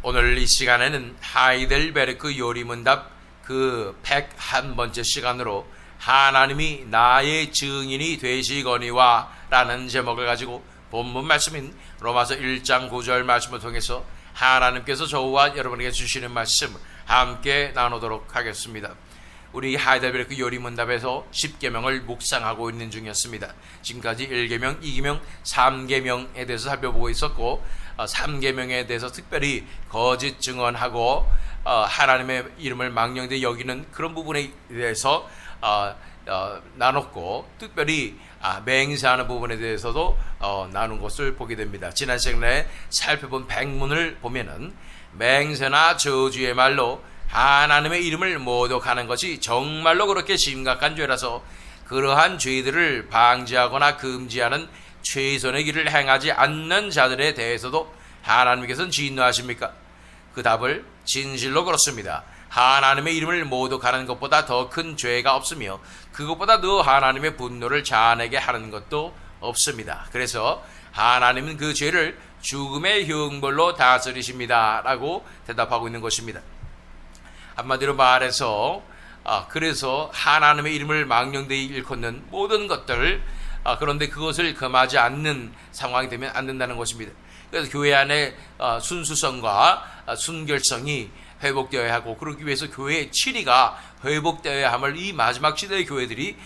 오늘 이 시간에는 하이델베르크 요리문답 그 101번째 시간으로 하나님이 나의 증인이 되시거니와 라는 제목을 가지고 본문 말씀인 로마서 1장 9절 말씀을 통해서 하나님께서 저와 여러분에게 주시는 말씀 함께 나누도록 하겠습니다. 우리 하이델베르크 요리문답에서 10계명을 묵상하고 있는 중이었습니다. 지금까지 1계명, 2계명, 3계명에 대해서 살펴보고 있었고 3계명에 대해서 특별히 거짓 증언하고 하나님의 이름을 망령되이 여기는 그런 부분에 대해서 나눴고, 특별히 맹세하는 부분에 대해서도 나눈 것을 보게 됩니다. 지난 시간에 살펴본 백문을 보면은 맹세나 저주의 말로 하나님의 이름을 모독하는 것이 정말로 그렇게 심각한 죄라서 그러한 죄들을 방지하거나 금지하는 최선의 길을 행하지 않는 자들에 대해서도 하나님께서는 진노하십니까? 그 답을 진실로 그렇습니다. 하나님의 이름을 모독하는 것보다 더 큰 죄가 없으며 그것보다 더 하나님의 분노를 자아내게 하는 것도 없습니다. 그래서 하나님은 그 죄를 죽음의 형벌로 다스리십니다 라고 대답하고 있는 것입니다. 한마디로 말해서 그래서 하나님의 이름을 망령되이 일컫는 모든 것들, 그런데 그것을 금하지 않는 상황이 되면 안 된다는 것입니다. 그래서 교회 안에 순수성과 순결성이 회복되어야 하고, 그러기 위해서 교회의 치리가 회복되어야 함을 이 마지막 시대의 교회들이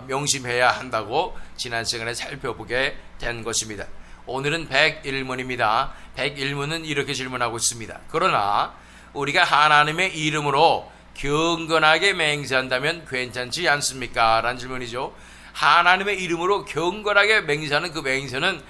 명심해야 한다고 지난 시간에 살펴보게 된 것입니다. 오늘은 101문입니다. 101문은 이렇게 질문하고 있습니다. 그러나 우리가 하나님의 이름으로 경건하게 맹세한다면 괜찮지 않습니까? 라는 질문이죠. 하나님의 이름으로 경건하게 맹세하는 그 맹세는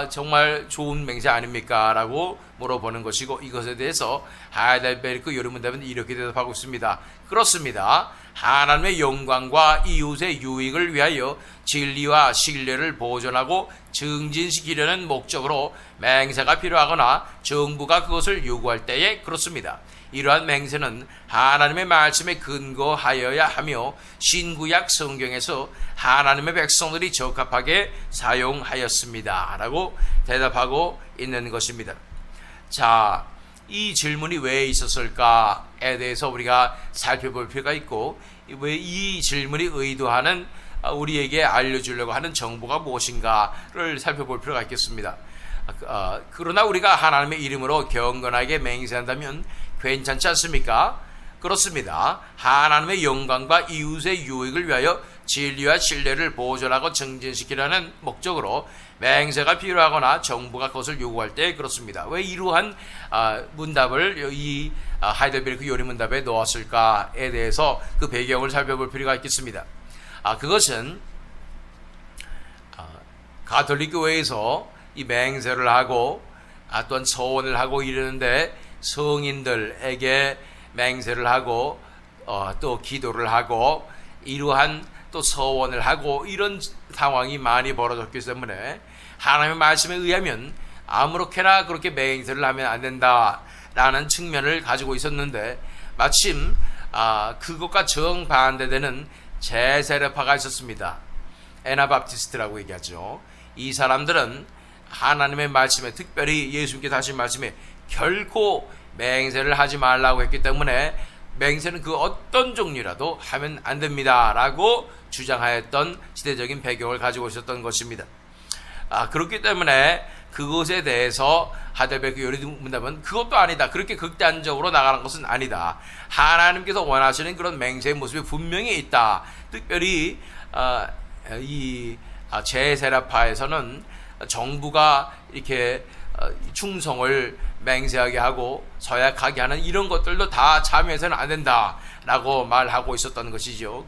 정말 좋은 맹세 아닙니까? 라고 물어보는 것이고, 이것에 대해서 하이델베르크 요리문답은 이렇게 대답하고 있습니다. 그렇습니다. 하나님의 영광과 이웃의 유익을 위하여 진리와 신뢰를 보존하고 증진시키려는 목적으로 맹세가 필요하거나 정부가 그것을 요구할 때에 그렇습니다. 이러한 맹세는 하나님의 말씀에 근거하여야 하며 신구약 성경에서 하나님의 백성들이 적합하게 사용하였습니다 라고 대답하고 있는 것입니다. 자, 이 질문이 왜 있었을까에 대해서 우리가 살펴볼 필요가 있고, 왜 이 질문이 의도하는 우리에게 알려주려고 하는 정보가 무엇인가를 살펴볼 필요가 있겠습니다. 그러나 우리가 하나님의 이름으로 경건하게 맹세한다면 괜찮지 않습니까? 그렇습니다. 하나님의 영광과 이웃의 유익을 위하여 진리와 신뢰를 보존하고 증진시키려는 목적으로 맹세가 필요하거나 정부가 그것을 요구할 때 그렇습니다. 왜 이러한 문답을 이 하이델베르크 요리문답에 넣었을까에 대해서 그 배경을 살펴볼 필요가 있겠습니다. 그것은 가톨릭 교회에서 이 맹세를 하고 또한 서원을 하고 이러는데, 성인들에게 맹세를 하고 또 기도를 하고 이러한 또 서원을 하고 이런 상황이 많이 벌어졌기 때문에 하나님의 말씀에 의하면 아무렇게나 그렇게 맹세를 하면 안 된다라는 측면을 가지고 있었는데, 마침 그것과 정반대되는 제세례파가 있었습니다. 에나바프티스트라고 얘기하죠. 이 사람들은 하나님의 말씀에, 특별히 예수님께서 하신 말씀에 결코 맹세를 하지 말라고 했기 때문에 맹세는 그 어떤 종류라도 하면 안 됩니다 라고 주장하였던 시대적인 배경을 가지고 있었던 것입니다. 그렇기 때문에 그것에 대해서 하이델베르크 요리문답은 그것도 아니다, 그렇게 극단적으로 나가는 것은 아니다, 하나님께서 원하시는 그런 맹세의 모습이 분명히 있다. 특별히 이 제세례파에서는 정부가 이렇게 충성을 맹세하게 하고 서약하게 하는 이런 것들도 다 참여해서는 안 된다라고 말하고 있었던 것이죠.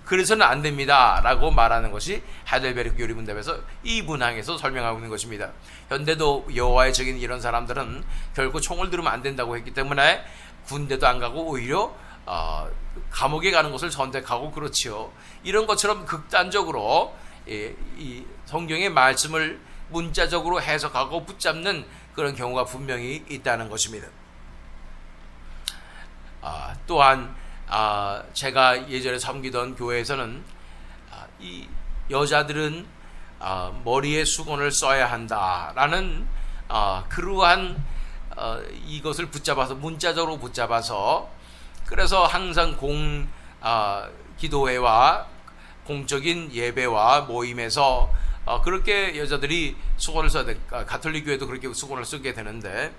그래서는 안 됩니다라고 말하는 것이 하이델베르크 요리문답에서 이 문항에서 설명하고 있는 것입니다. 현대도 여호와의 증인 이런 사람들은 결코 총을 들으면 안 된다고 했기 때문에 군대도 안 가고 오히려 감옥에 가는 것을 선택하고 그렇지요. 이런 것처럼 극단적으로 이 성경의 말씀을 문자적으로 해석하고 붙잡는 그런 경우가 분명히 있다는 것입니다. 또한 제가 예전에 섬기던 교회에서는 이 여자들은 머리에 수건을 써야 한다라는 그러한 이것을 붙잡아서 문자적으로 붙잡아서 그래서 항상 기도회와 공적인 예배와 모임에서 그렇게 여자들이 수건을 써야 돼. 가톨릭 교회도 그렇게 수건을 쓰게 되는데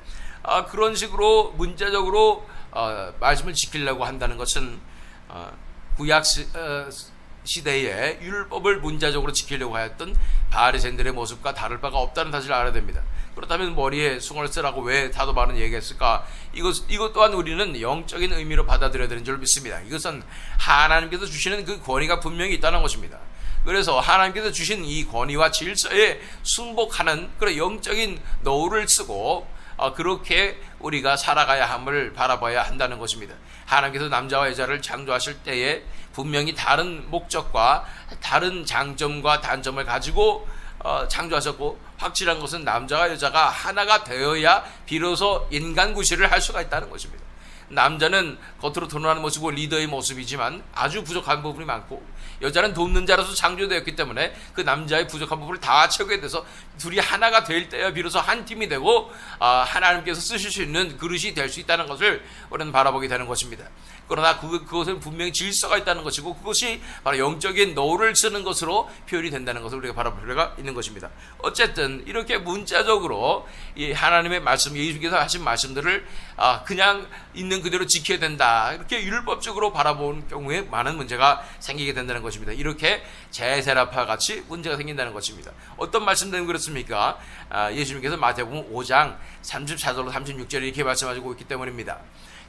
그런 식으로 문자적으로 말씀을 지키려고 한다는 것은 구약 시대에 율법을 문자적으로 지키려고 하였던 바리새인들의 모습과 다를 바가 없다는 사실을 알아야 됩니다. 그렇다면 머리에 수건을 쓰라고 왜 사도 바울은 얘기했을까? 이것 또한 우리는 영적인 의미로 받아들여야 되는 줄 믿습니다. 이것은 하나님께서 주시는 그 권위가 분명히 있다는 것입니다. 그래서 하나님께서 주신 이 권위와 질서에 순복하는 그런 영적인 노후를 쓰고 그렇게 우리가 살아가야 함을 바라봐야 한다는 것입니다. 하나님께서 남자와 여자를 창조하실 때에 분명히 다른 목적과 다른 장점과 단점을 가지고 창조하셨고, 확실한 것은 남자와 여자가 하나가 되어야 비로소 인간 구실을 할 수가 있다는 것입니다. 남자는 겉으로 드러나는 모습이고 리더의 모습이지만 아주 부족한 부분이 많고, 여자는 돕는 자로서 창조되었기 때문에 그 남자의 부족한 부분을 다 채우게 돼서 둘이 하나가 될 때야 비로소 한 팀이 되고 하나님께서 쓰실 수 있는 그릇이 될 수 있다는 것을 우리는 바라보게 되는 것입니다. 그러나 그것은 분명히 질서가 있다는 것이고, 그것이 바로 영적인 노를 쓰는 것으로 표현이 된다는 것을 우리가 바라볼 필요가 있는 것입니다. 어쨌든 이렇게 문자적으로 이 하나님의 말씀, 예수께서 하신 말씀들을 그냥 있는 그대로 지켜야 된다, 이렇게 율법적으로 바라본 경우에 많은 문제가 생기게 된다는 것입니다. 이렇게 제세라파 같이 문제가 생긴다는 것입니다. 어떤 말씀 때문에 그렇습니까? 예수님께서 마태복음 5장 34절로 36절에 이렇게 말씀하시고 있기 때문입니다.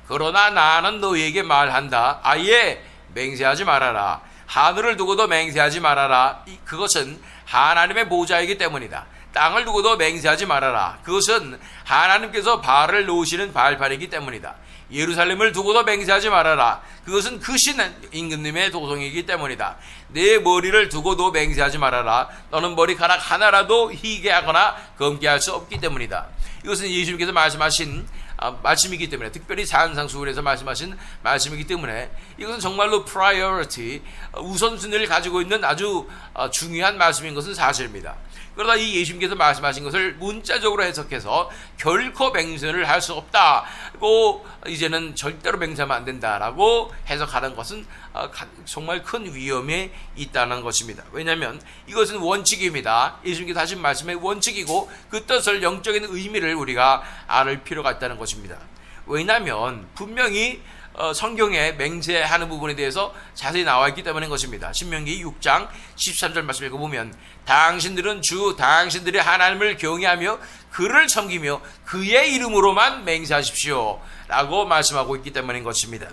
그러나 나는 너희에게 말한다. 아예 맹세하지 말아라. 하늘을 두고도 맹세하지 말아라. 그것은 하나님의 보좌이기 때문이다. 땅을 두고도 맹세하지 말아라. 그것은 하나님께서 발을 놓으시는 발판이기 때문이다. 예루살렘을 두고도 맹세하지 말아라. 그것은 크신 임금님의 도성이기 때문이다. 내 머리를 두고도 맹세하지 말아라. 너는 머리카락 하나라도 희게 하거나 검게 할 수 없기 때문이다. 이것은 예수님께서 말씀하신 말씀이기 때문에, 특별히 산상수훈에서 말씀하신 말씀이기 때문에 이것은 정말로 priority, 우선순위를 가지고 있는 아주 중요한 말씀인 것은 사실입니다. 그러나 이 예수님께서 말씀하신 것을 문자적으로 해석해서 결코 맹세를 할 수 없다고, 이제는 절대로 맹세하면 안 된다라고 해석하는 것은 정말 큰 위험이 있다는 것입니다. 왜냐하면 이것은 원칙입니다. 예수님께서 하신 말씀의 원칙이고, 그 뜻을, 영적인 의미를 우리가 알 필요가 있다는 것입니다. 왜냐하면 분명히 성경에 맹세하는 부분에 대해서 자세히 나와 있기 때문인 것입니다. 신명기 6장 13절 말씀 읽어보면, 당신들은 당신들의 하나님을 경외하며 그를 섬기며 그의 이름으로만 맹세하십시오 라고 말씀하고 있기 때문인 것입니다.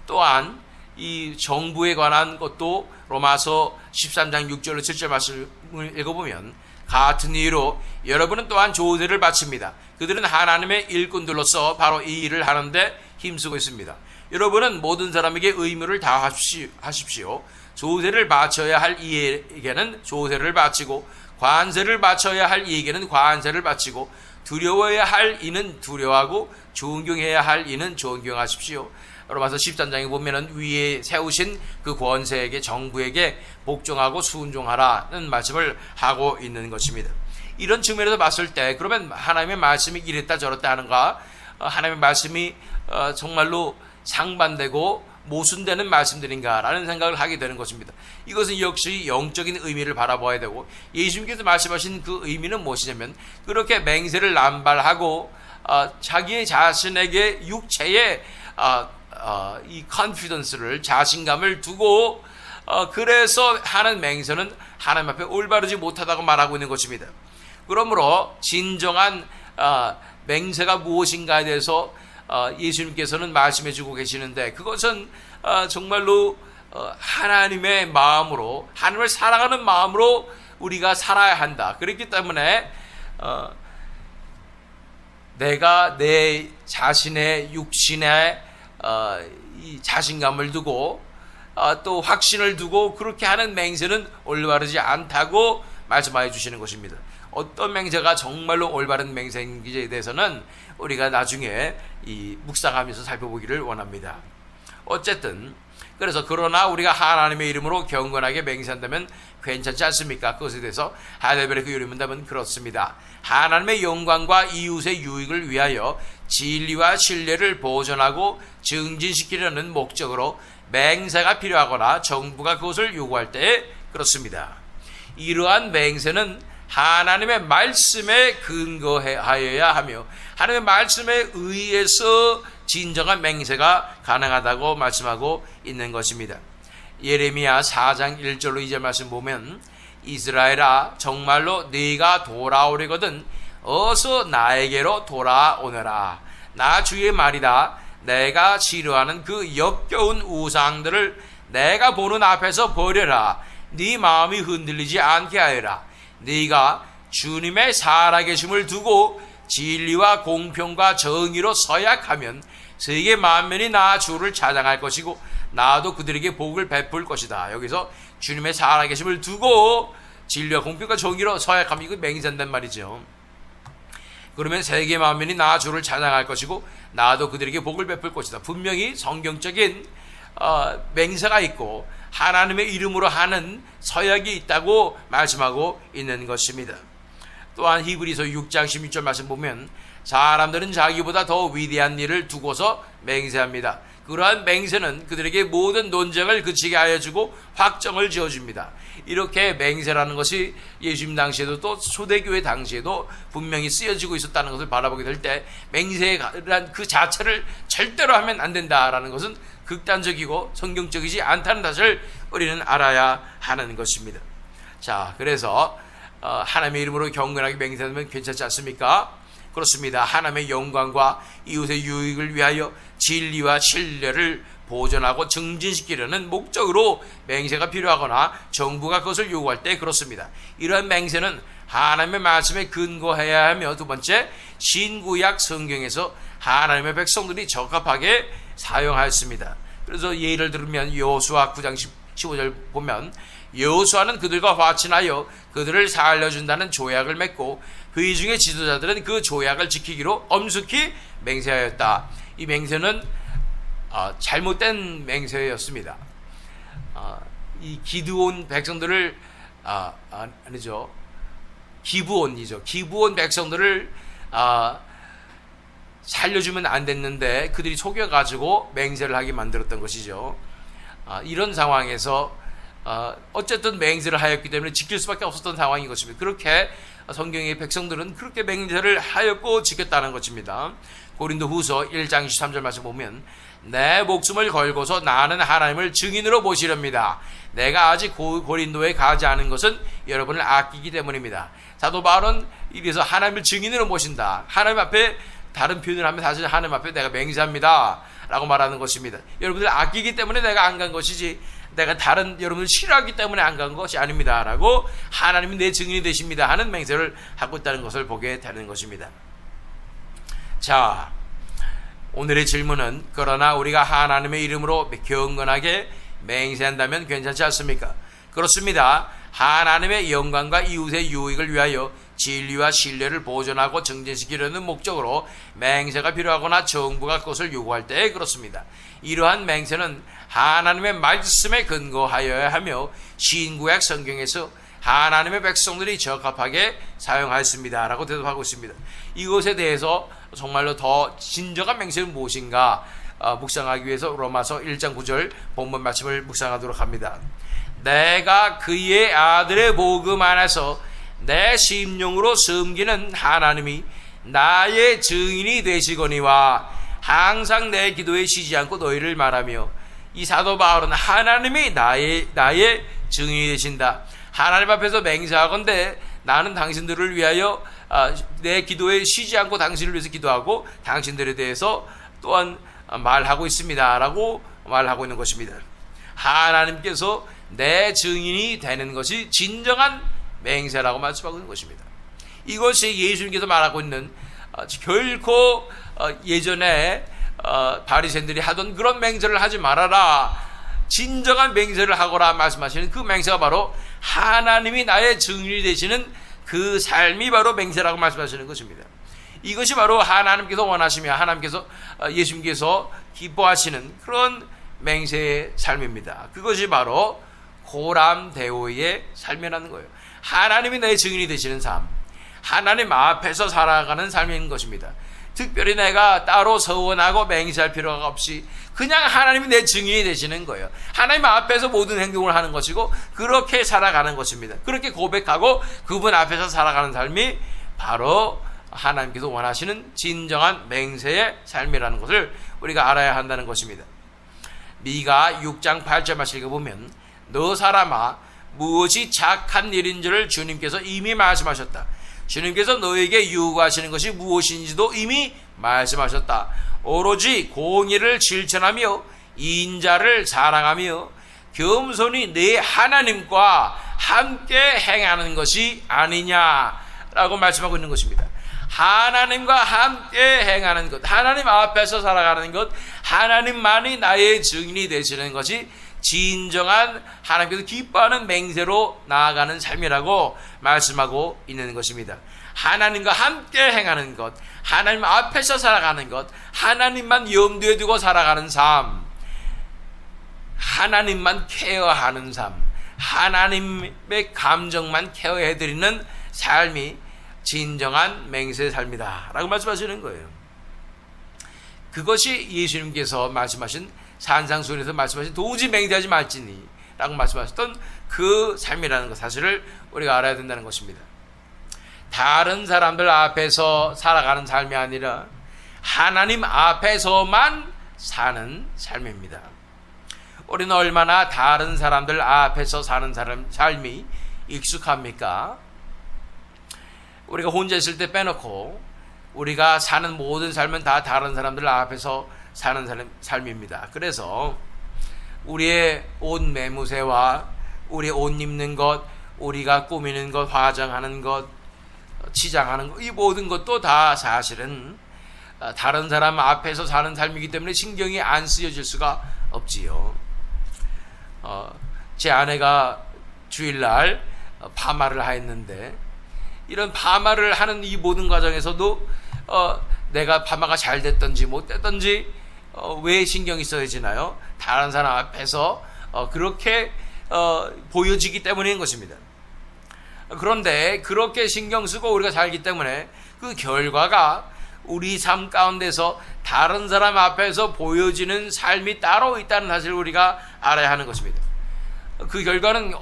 또한 이 정부에 관한 것도 로마서 13장 6절로 7절 말씀을 읽어보면, 같은 이유로 여러분은 또한 조세를 바칩니다. 그들은 하나님의 일꾼들로서 바로 이 일을 하는데 힘쓰고 있습니다. 여러분은 모든 사람에게 의무를 다 하십시오. 조세를 바쳐야 할 이에게는 조세를 바치고, 관세를 바쳐야 할 이에게는 관세를 바치고, 두려워해야 할 이는 두려워하고, 존경해야 할 이는 존경하십시오. 로마서 13장에 보면은 위에 세우신 그 권세에게, 정부에게 복종하고 순종하라는 말씀을 하고 있는 것입니다. 이런 측면에서 봤을 때, 그러면 하나님의 말씀이 이랬다 저랬다 하는가? 하나님의 말씀이 정말로 상반되고 모순되는 말씀들인가라는 생각을 하게 되는 것입니다. 이것은 역시 영적인 의미를 바라봐야 되고, 예수님께서 말씀하신 그 의미는 무엇이냐면, 그렇게 맹세를 남발하고 자기 자신에게 육체에 이 confidence를, 자신감을 두고 그래서 하는 맹세는 하나님 앞에 올바르지 못하다고 말하고 있는 것입니다. 그러므로 진정한 맹세가 무엇인가에 대해서 예수님께서는 말씀해 주고 계시는데, 그것은 정말로 하나님의 마음으로, 하나님을 사랑하는 마음으로 우리가 살아야 한다. 그렇기 때문에 내가 내 자신의 육신에 이 자신감을 두고 또 확신을 두고 그렇게 하는 맹세는 올바르지 않다고 말씀하여 주시는 것입니다. 어떤 맹세가 정말로 올바른 맹세인지에 대해서는 우리가 나중에 이 묵상하면서 살펴보기를 원합니다. 어쨌든 그래서 그러나 우리가 하나님의 이름으로 경건하게 맹세한다면 괜찮지 않습니까? 그것에 대해서 하이델베르크 유리문답은 그렇습니다. 하나님의 영광과 이웃의 유익을 위하여 진리와 신뢰를 보존하고 증진시키려는 목적으로 맹세가 필요하거나 정부가 그것을 요구할 때 그렇습니다. 이러한 맹세는 하나님의 말씀에 근거하여야 하며 하나님의 말씀에 의해서 진정한 맹세가 가능하다고 말씀하고 있는 것입니다. 예레미야 4장 1절로 2절 말씀 보면 이스라엘아 정말로 네가 돌아오려거든 어서 나에게로 돌아오너라. 나 주의 말이다. 내가 싫어하는 그 역겨운 우상들을 내가 보는 앞에서 버려라. 네 마음이 흔들리지 않게 하여라. 네가 주님의 살아계심을 두고 진리와 공평과 정의로 서약하면 세계 만면이 나 주를 찬양할 것이고 나도 그들에게 복을 베풀 것이다. 여기서 주님의 살아계심을 두고 진리와 공평과 정의로 서약하면 이거 맹세한단 말이죠. 그러면 세계 만면이 나 주를 찬양할 것이고 나도 그들에게 복을 베풀 것이다. 분명히 성경적인 맹세가 있고 하나님의 이름으로 하는 서약이 있다고 말씀하고 있는 것입니다. 또한 히브리서 6장 16절 말씀 보면 사람들은 자기보다 더 위대한 일을 두고서 맹세합니다. 그러한 맹세는 그들에게 모든 논쟁을 그치게 하여 주고 확정을 지어줍니다. 이렇게 맹세라는 것이 예수님 당시에도 또 초대교회 당시에도 분명히 쓰여지고 있었다는 것을 바라보게 될 때 맹세란 그 자체를 절대로 하면 안 된다라는 것은 극단적이고 성경적이지 않다는 사실을 우리는 알아야 하는 것입니다. 자, 그래서 하나님의 이름으로 경건하게 맹세하면 괜찮지 않습니까? 그렇습니다. 하나님의 영광과 이웃의 유익을 위하여 진리와 신뢰를 보존하고 증진시키려는 목적으로 맹세가 필요하거나 정부가 그것을 요구할 때 그렇습니다. 이러한 맹세는 하나님의 말씀에 근거해야 하며 두 번째 신구약 성경에서 하나님의 백성들이 적합하게 사용하였습니다. 그래서 예를 들면 여호수아 9장 15절 보면 여호수아는 그들과 화친하여 그들을 살려준다는 조약을 맺고 회의 중에 지도자들은 그 조약을 지키기로 엄숙히 맹세하였다. 이 맹세는 잘못된 맹세였습니다. 이 기드온 백성들을 아니죠. 기브온 백성들을 살려주면 안 됐는데 그들이 속여가지고 맹세를 하게 만들었던 것이죠. 이런 상황에서 어쨌든 맹세를 하였기 때문에 지킬 수밖에 없었던 상황인 것입니다. 그렇게 성경의 백성들은 그렇게 맹세를 하였고 지켰다는 것입니다. 고린도 후서 1장 23절 말씀 보면 내 목숨을 걸고서 나는 하나님을 증인으로 모시렵니다. 내가 아직 고린도에 가지 않은 것은 여러분을 아끼기 때문입니다. 사도 바울은 이래서 하나님을 증인으로 모신다. 하나님 앞에 다른 표현을 하면 사실 하나님 앞에 내가 맹세합니다 라고 말하는 것입니다. 여러분들 아끼기 때문에 내가 안 간 것이지 내가 다른 여러분을 싫어하기 때문에 안 간 것이 아닙니다 라고 하나님이 내 증인이 되십니다 하는 맹세를 하고 있다는 것을 보게 되는 것입니다. 자, 오늘의 질문은 그러나 우리가 하나님의 이름으로 경건하게 맹세한다면 괜찮지 않습니까? 그렇습니다. 하나님의 영광과 이웃의 유익을 위하여 진리와 신뢰를 보존하고 증진시키려는 목적으로 맹세가 필요하거나 정부가 그것을 요구할 때 그렇습니다. 이러한 맹세는 하나님의 말씀에 근거하여야 하며 신구약 성경에서 하나님의 백성들이 적합하게 사용하였습니다 라고 대답하고 있습니다. 이것에 대해서 정말로 더 진정한 맹세는 무엇인가 묵상하기 위해서 로마서 1장 9절 본문 말씀을 묵상하도록 합니다. 내가 그의 아들의 복음 안에서 내 심령으로 섬기는 하나님이 나의 증인이 되시거니와 항상 내 기도에 쉬지 않고 너희를 말하며 이 사도 바울은 하나님이 나의 증인이 되신다. 하나님 앞에서 맹세하건대 나는 당신들을 위하여 내 기도에 쉬지 않고 당신을 위해서 기도하고 당신들에 대해서 또한 말하고 있습니다 라고 말하고 있는 것입니다. 하나님께서 내 증인이 되는 것이 진정한 맹세라고 말씀하고 있는 것입니다. 이것이 예수님께서 말하고 있는 결코 예전에 바리새인들이 하던 그런 맹세를 하지 말아라, 진정한 맹세를 하거라 말씀하시는 그 맹세가 바로 하나님이 나의 증인이 되시는 그 삶이 바로 맹세라고 말씀하시는 것입니다. 이것이 바로 하나님께서 원하시며 하나님께서 예수님께서 기뻐하시는 그런 맹세의 삶입니다. 그것이 바로 고람대오의 삶이라는 거예요. 하나님이 내 증인이 되시는 삶, 하나님 앞에서 살아가는 삶인 것입니다. 특별히 내가 따로 서원하고 맹세할 필요가 없이 그냥 하나님이 내 증인이 되시는 거예요. 하나님 앞에서 모든 행동을 하는 것이고 그렇게 살아가는 것입니다. 그렇게 고백하고 그분 앞에서 살아가는 삶이 바로 하나님께서 원하시는 진정한 맹세의 삶이라는 것을 우리가 알아야 한다는 것입니다. 미가 6장 8절 말씀 읽어보면 너 사람아 무엇이 착한 일인 줄을 주님께서 이미 말씀하셨다. 주님께서 너에게 요구하시는 것이 무엇인지도 이미 말씀하셨다. 오로지 공의를 실천하며 인자를 사랑하며 겸손히 내 하나님과 함께 행하는 것이 아니냐라고 말씀하고 있는 것입니다. 하나님과 함께 행하는 것, 하나님 앞에서 살아가는 것, 하나님만이 나의 증인이 되시는 것이 진정한 하나님께서 기뻐하는 맹세로 나아가는 삶이라고 말씀하고 있는 것입니다. 하나님과 함께 행하는 것, 하나님 앞에서 살아가는 것, 하나님만 염두에 두고 살아가는 삶, 하나님만 케어하는 삶, 하나님의 감정만 케어해드리는 삶이 진정한 맹세의 삶이다 라고 말씀하시는 거예요. 그것이 예수님께서 말씀하신 산상수훈에서 말씀하신 도저히 맹세하지 말지니 라고 말씀하셨던 그 삶이라는 것 사실을 우리가 알아야 된다는 것입니다. 다른 사람들 앞에서 살아가는 삶이 아니라 하나님 앞에서만 사는 삶입니다. 우리는 얼마나 다른 사람들 앞에서 사는 삶이 익숙합니까? 우리가 혼자 있을 때 빼놓고 우리가 사는 모든 삶은 다 다른 사람들 앞에서 사는 삶입니다. 그래서 우리의 옷 매무새와 우리의 옷 입는 것, 우리가 꾸미는 것, 화장하는 것, 치장하는 것, 이 모든 것도 다 사실은 다른 사람 앞에서 사는 삶이기 때문에 신경이 안 쓰여질 수가 없지요. 제 아내가 주일날 파마를 하였는데 이런 파마를 하는 이 모든 과정에서도 내가 파마가 잘 됐든지 못 됐든지 왜 신경이 써지나요? 다른 사람 앞에서 그렇게 보여지기 때문인 것입니다. 그런데 그렇게 신경 쓰고 우리가 살기 때문에 그 결과가 우리 삶 가운데서 다른 사람 앞에서 보여지는 삶이 따로 있다는 사실을 우리가 알아야 하는 것입니다. 그 결과는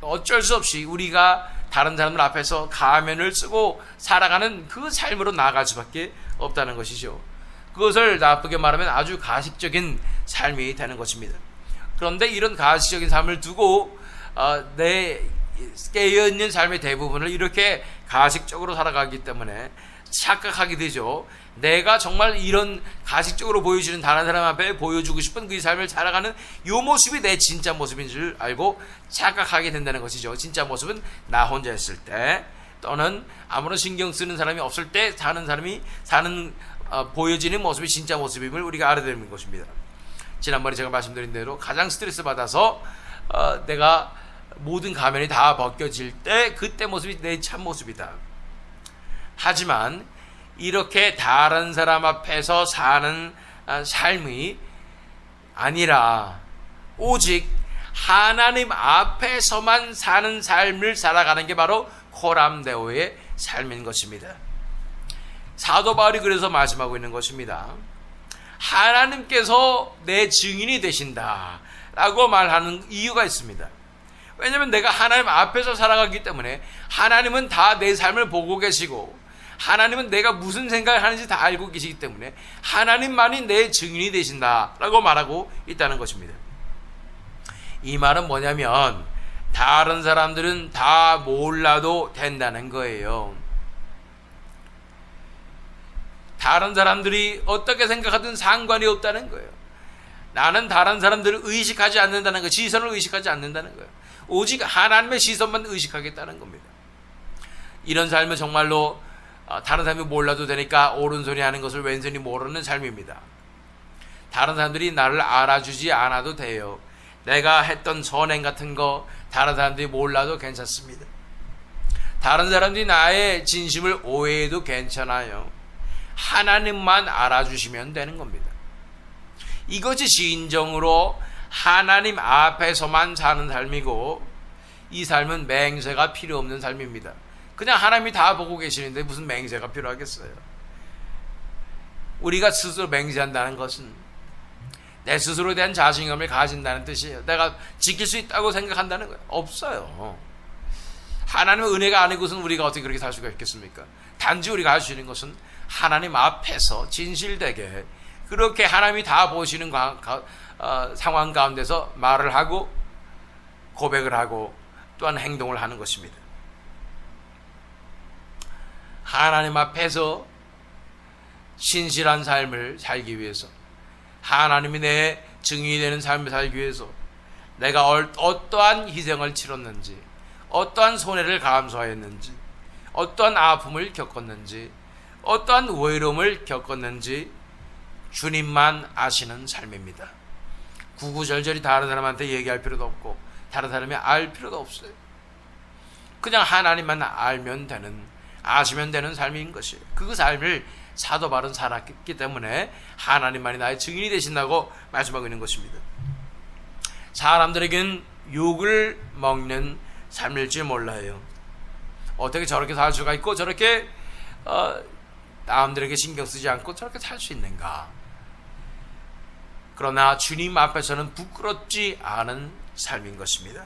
어쩔 수 없이 우리가 다른 사람들 앞에서 가면을 쓰고 살아가는 그 삶으로 나아갈 수밖에 없다는 것이죠. 그것을 나쁘게 말하면 아주 가식적인 삶이 되는 것입니다. 그런데 이런 가식적인 삶을 두고 내 깨어있는 삶의 대부분을 이렇게 가식적으로 살아가기 때문에 착각하게 되죠. 내가 정말 이런 가식적으로 보여지는 다른 사람 앞에 보여주고 싶은 그 삶을 살아가는 이 모습이 내 진짜 모습인 줄 알고 착각하게 된다는 것이죠. 진짜 모습은 나 혼자 있을 때 또는 아무런 신경 쓰는 사람이 없을 때 사는 사람이 보여지는 모습이 진짜 모습임을 우리가 알아야 되는 것입니다. 지난번에 제가 말씀드린 대로 가장 스트레스 받아서 내가 모든 가면이 다 벗겨질 때 그때 모습이 내 참 모습이다. 하지만 이렇게 다른 사람 앞에서 사는 삶이 아니라 오직 하나님 앞에서만 사는 삶을 살아가는 게 바로 고람데오의 삶인 것입니다. 사도 바울이 그래서 말씀하고 있는 것입니다. 하나님께서 내 증인이 되신다 라고 말하는 이유가 있습니다. 왜냐하면 내가 하나님 앞에서 살아가기 때문에 하나님은 다 내 삶을 보고 계시고 하나님은 내가 무슨 생각을 하는지 다 알고 계시기 때문에 하나님만이 내 증인이 되신다라고 말하고 있다는 것입니다. 이 말은 뭐냐면 다른 사람들은 다 몰라도 된다는 거예요. 다른 사람들이 어떻게 생각하든 상관이 없다는 거예요. 나는 다른 사람들을 의식하지 않는다는 거예요. 시선을 의식하지 않는다는 거예요. 오직 하나님의 시선만 의식하겠다는 겁니다. 이런 삶은 정말로 다른 사람이 몰라도 되니까 오른손이 하는 것을 왼손이 모르는 삶입니다. 다른 사람들이 나를 알아주지 않아도 돼요. 내가 했던 선행 같은 거 다른 사람들이 몰라도 괜찮습니다. 다른 사람들이 나의 진심을 오해해도 괜찮아요. 하나님만 알아주시면 되는 겁니다. 이것이 진정으로 하나님 앞에서만 사는 삶이고, 이 삶은 맹세가 필요 없는 삶입니다. 그냥 하나님이 다 보고 계시는데 무슨 맹세가 필요하겠어요? 우리가 스스로 맹세한다는 것은 내 스스로에 대한 자신감을 가진다는 뜻이에요. 내가 지킬 수 있다고 생각한다는 거예요. 없어요. 하나님의 은혜가 아니고선 우리가 어떻게 그렇게 살 수가 있겠습니까? 단지 우리가 할 수 있는 것은 하나님 앞에서 진실되게 그렇게 하나님이 다 보시는 상황 가운데서 말을 하고 고백을 하고 또한 행동을 하는 것입니다. 하나님 앞에서 신실한 삶을 살기 위해서, 하나님이 내 증인이 되는 삶을 살기 위해서 내가 어떠한 희생을 치렀는지, 어떠한 손해를 감수하였는지, 어떠한 아픔을 겪었는지, 어떠한 외로움을 겪었는지 주님만 아시는 삶입니다. 구구절절히 다른 사람한테 얘기할 필요도 없고 다른 사람이 알 필요도 없어요. 그냥 하나님만 알면 되는, 아시면 되는 삶인 것이에요. 그 삶을 사도 바울은 살았기 때문에 하나님만이 나의 증인이 되신다고 말씀하고 있는 것입니다. 사람들에게는 욕을 먹는 삶일지 몰라요. 어떻게 저렇게 살 수가 있고 저렇게 남들에게 신경 쓰지 않고 저렇게 살 수 있는가. 그러나 주님 앞에서는 부끄럽지 않은 삶인 것입니다.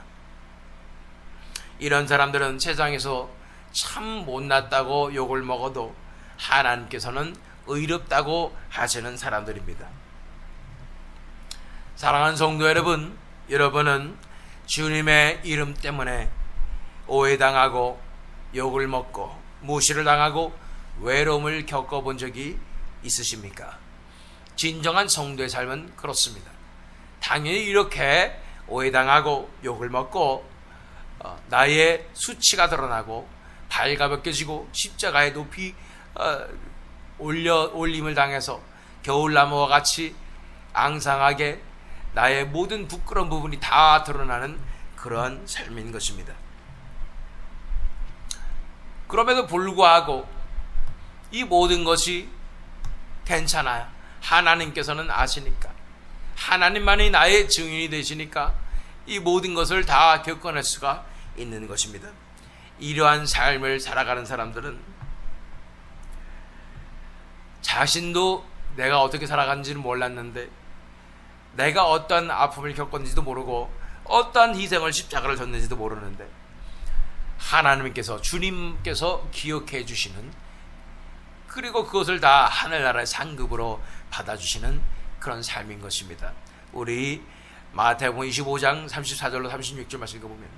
이런 사람들은 세상에서 참 못났다고 욕을 먹어도 하나님께서는 의롭다고 하시는 사람들입니다. 사랑하는 성도 여러분, 여러분은 주님의 이름 때문에 오해당하고 욕을 먹고 무시를 당하고 외로움을 겪어본 적이 있으십니까? 진정한 성도의 삶은 그렇습니다. 당연히 이렇게 오해당하고 욕을 먹고 나의 수치가 드러나고 발가벗겨지고 십자가에 높이 올림을 당해서 겨울나무와 같이 앙상하게 나의 모든 부끄러운 부분이 다 드러나는 그런 삶인 것입니다. 그럼에도 불구하고 이 모든 것이 괜찮아요. 하나님께서는 아시니까, 하나님만이 나의 증인이 되시니까 이 모든 것을 다 겪어낼 수가 있는 것입니다. 이러한 삶을 살아가는 사람들은 자신도 내가 어떻게 살아가는지는 몰랐는데, 내가 어떤 아픔을 겪었는지도 모르고 어떤 희생을 십자가를 졌는지도 모르는데 하나님께서, 주님께서 기억해 주시는, 그리고 그것을 다 하늘나라의 상급으로 받아주시는 그런 삶인 것입니다. 우리 마태복음 25장 34절로 36절 말씀 읽어보면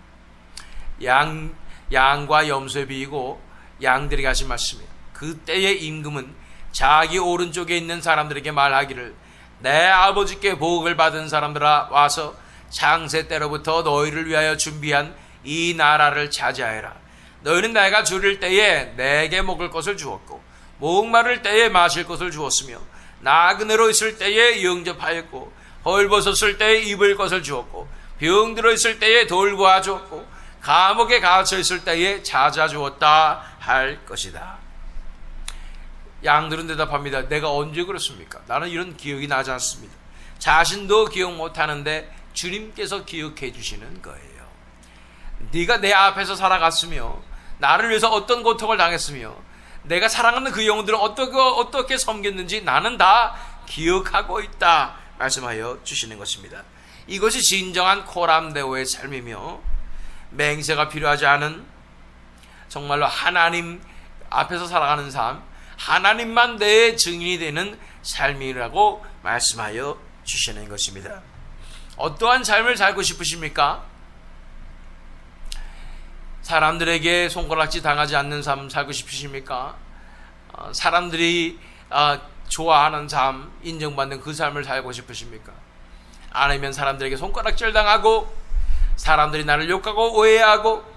양과 염소에 비이고 양들에게 하신 말씀이에요. 그때의 임금은 자기 오른쪽에 있는 사람들에게 말하기를, 내 아버지께 복을 받은 사람들아, 와서 창세 때로부터 너희를 위하여 준비한 이 나라를 차지하여라. 너희는 내가 줄일 때에 내게 먹을 것을 주었고 목마를 때에 마실 것을 주었으며 나그네로 있을 때에 영접하였고 헐벗었을 때에 입을 것을 주었고 병들어 있을 때에 돌보아 주었고 감옥에 갇혀 있을 때에 찾아 주었다 할 것이다. 양들은 대답합니다. 내가 언제 그렇습니까? 나는 이런 기억이 나지 않습니다. 자신도 기억 못하는데 주님께서 기억해 주시는 거예요. 네가 내 앞에서 살아갔으며 나를 위해서 어떤 고통을 당했으며 내가 사랑하는 그 영혼들을 어떻게 섬겼는지 나는 다 기억하고 있다 말씀하여 주시는 것입니다. 이것이 진정한 코람데오의 삶이며 맹세가 필요하지 않은, 정말로 하나님 앞에서 살아가는 삶, 하나님만 내 증인이 되는 삶이라고 말씀하여 주시는 것입니다. 어떠한 삶을 살고 싶으십니까? 사람들에게 손가락질 당하지 않는 삶 살고 싶으십니까? 사람들이 좋아하는 삶, 인정받는 그 삶을 살고 싶으십니까? 아니면 사람들에게 손가락질 당하고 사람들이 나를 욕하고 오해하고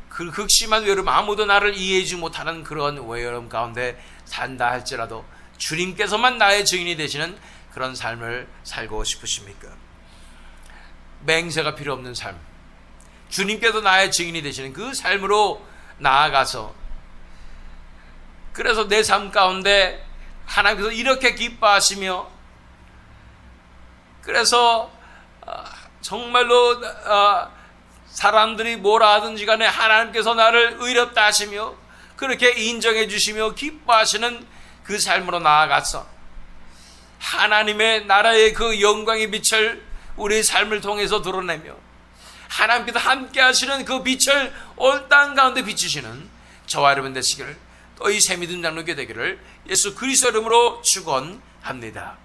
그 극심한 외로움, 아무도 나를 이해하지 못하는 그런 외로움 가운데 산다 할지라도 주님께서만 나의 증인이 되시는 그런 삶을 살고 싶으십니까? 맹세가 필요 없는 삶, 주님께서 나의 증인이 되시는 그 삶으로 나아가서, 그래서 내 삶 가운데 하나님께서 이렇게 기뻐하시며 그래서 정말로 사람들이 뭐라 하든지 간에 하나님께서 나를 의롭다 하시며 그렇게 인정해 주시며 기뻐하시는 그 삶으로 나아가서 하나님의 나라의 그 영광의 빛을 우리의 삶을 통해서 드러내며 하나님께서 함께 하시는 그 빛을 온 땅 가운데 비추시는 저와 여러분 되시기를, 또 이 새믿음 장로교 되기를 예수 그리스도 이름으로 축원합니다.